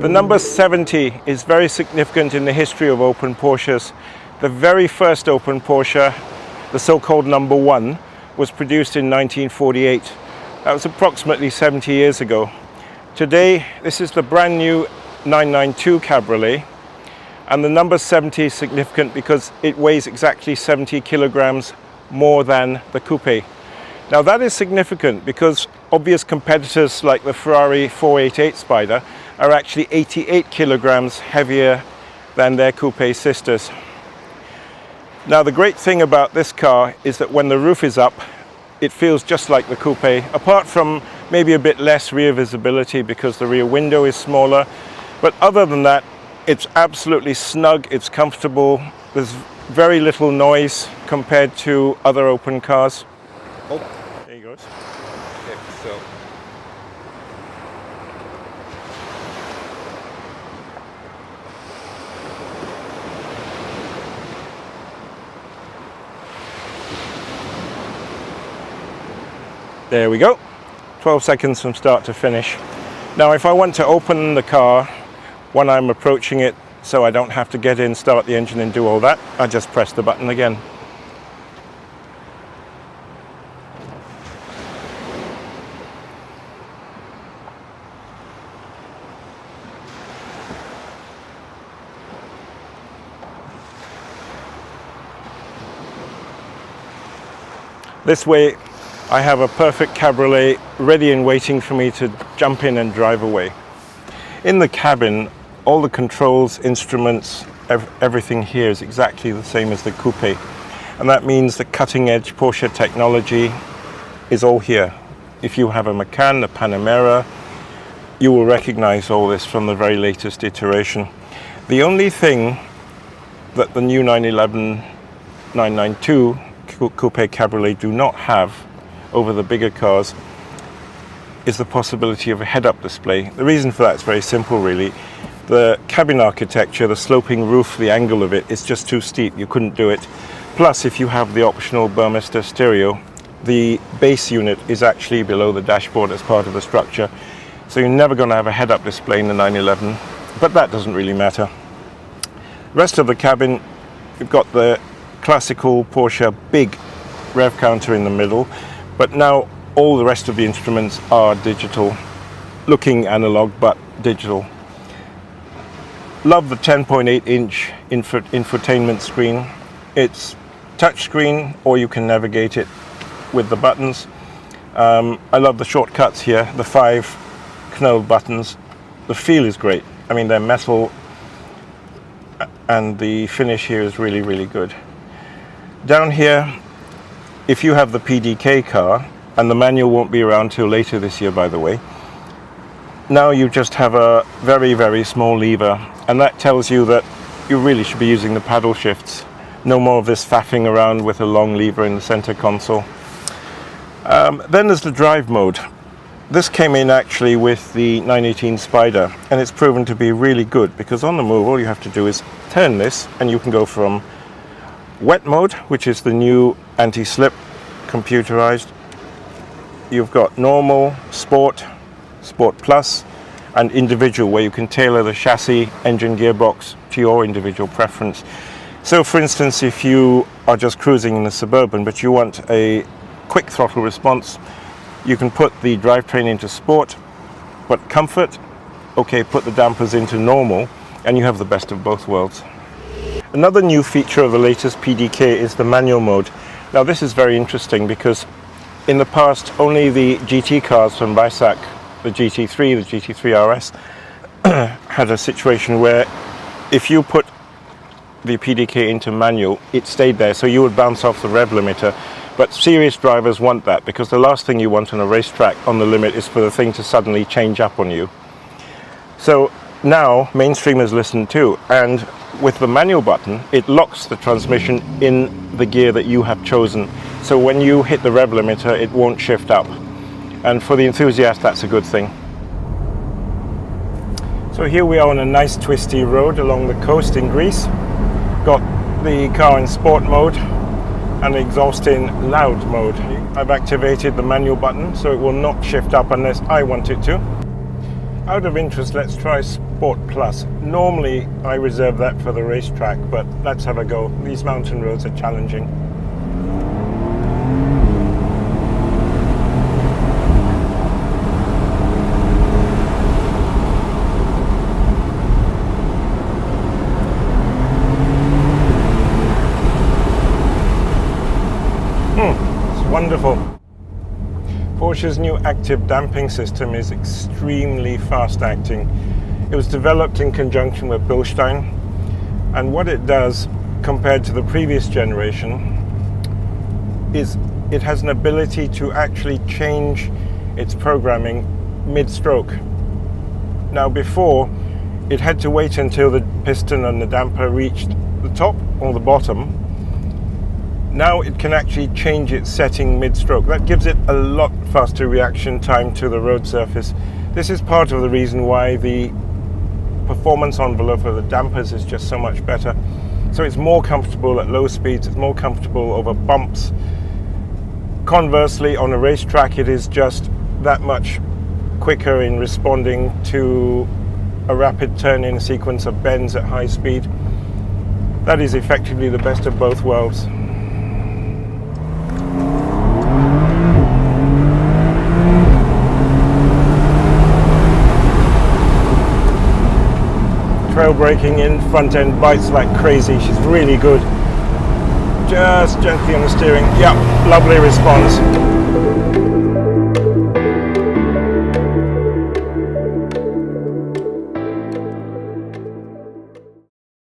The number 70 is very significant in the history of open Porsches. The very first open Porsche, the so-called number 1, was produced in 1948. That was approximately 70 years ago. Today, this is the brand new 992 Cabriolet, and the number 70 is significant because it weighs exactly 70 kilograms more than the coupe. Now that is significant because obvious competitors like the Ferrari 488 Spider are actually 88 kilograms heavier than their coupe sisters. Now the great thing about this car is that when the roof is up, it feels just like the coupe, apart from maybe a bit less rear visibility because the rear window is smaller. But other than that, it's absolutely snug, it's comfortable, there's very little noise compared to other open cars. Oh, there he goes. okay, so. There we go, 12 seconds from start to finish. Now if I want to open the car when I'm approaching it so I don't have to get in, start the engine and do all that, I just press the button again. This way I have a perfect cabriolet ready and waiting for me to jump in and drive away. In the cabin, all the controls, instruments, everything here is exactly the same as the coupe. And that means the cutting edge Porsche technology is all here. If you have a Macan, a Panamera, you will recognize all this from the very latest iteration. The only thing that the new 911 992 Coupe Cabriolet do not have over the bigger cars is the possibility of a head-up display. The reason for that is very simple really. The cabin architecture, the sloping roof, the angle of it is just too steep, you couldn't do it. Plus if you have the optional Burmester stereo, the base unit is actually below the dashboard as part of the structure. So you're never going to have a head-up display in the 911, but that doesn't really matter. Rest of the cabin, you've got the classical Porsche big rev counter in the middle, but now all the rest of the instruments are digital, looking analog but digital. Love the 10.8 inch infotainment screen. It's touchscreen or you can navigate it with the buttons. I love the shortcuts here, the 5 knoll buttons. The feel is great. I mean, they're metal and the finish here is really, really good. Down here, if you have the PDK car, and the manual won't be around till later this year by the way, now you just have a very, very small lever, and that tells you that you really should be using the paddle shifts. No more of this faffing around with a long lever in the center console. Then there's the drive mode. This came in actually with the 918 Spider, and it's proven to be really good because on the move all you have to do is turn this and you can go from wet mode, which is the new anti-slip computerized. You've got normal, sport, sport plus, and individual, where you can tailor the chassis, engine, gearbox to your individual preference. So for instance, if you are just cruising in the Suburban but you want a quick throttle response, you can put the drivetrain into sport, but comfort, okay, put the dampers into normal, and you have the best of both worlds. Another new feature of the latest PDK is the manual mode. Now this is very interesting because in the past only the GT cars from Weissach, the GT3, the GT3 RS, had a situation where if you put the PDK into manual, it stayed there, so you would bounce off the rev limiter. But serious drivers want that because the last thing you want on a racetrack on the limit is for the thing to suddenly change up on you. So now mainstreamers listen too, and with the manual button it locks the transmission in the gear that you have chosen, so when you hit the rev limiter it won't shift up, and for the enthusiast that's a good thing. So here we are on a nice twisty road along the coast in Greece. Got the car in sport mode and the exhaust in loud mode. I've activated the manual button so it will not shift up unless I want it to. Out of interest, let's try Sport Plus. Normally, I reserve that for the racetrack, but let's have a go. These mountain roads are challenging. It's wonderful. Porsche's new active damping system is extremely fast acting. It was developed in conjunction with Bilstein, and what it does compared to the previous generation is it has an ability to actually change its programming mid-stroke. Now before, it had to wait until the piston and the damper reached the top or the bottom. Now it can actually change its setting mid-stroke. That gives it a lot faster reaction time to the road surface. This is part of the reason why the performance envelope of the dampers is just so much better. So it's more comfortable at low speeds, it's more comfortable over bumps. Conversely, on a racetrack, it is just that much quicker in responding to a rapid turn-in sequence of bends at high speed. That is effectively the best of both worlds. Trail braking in, front end bites like crazy. She's really good. Just gently on the steering. Yeah, lovely response.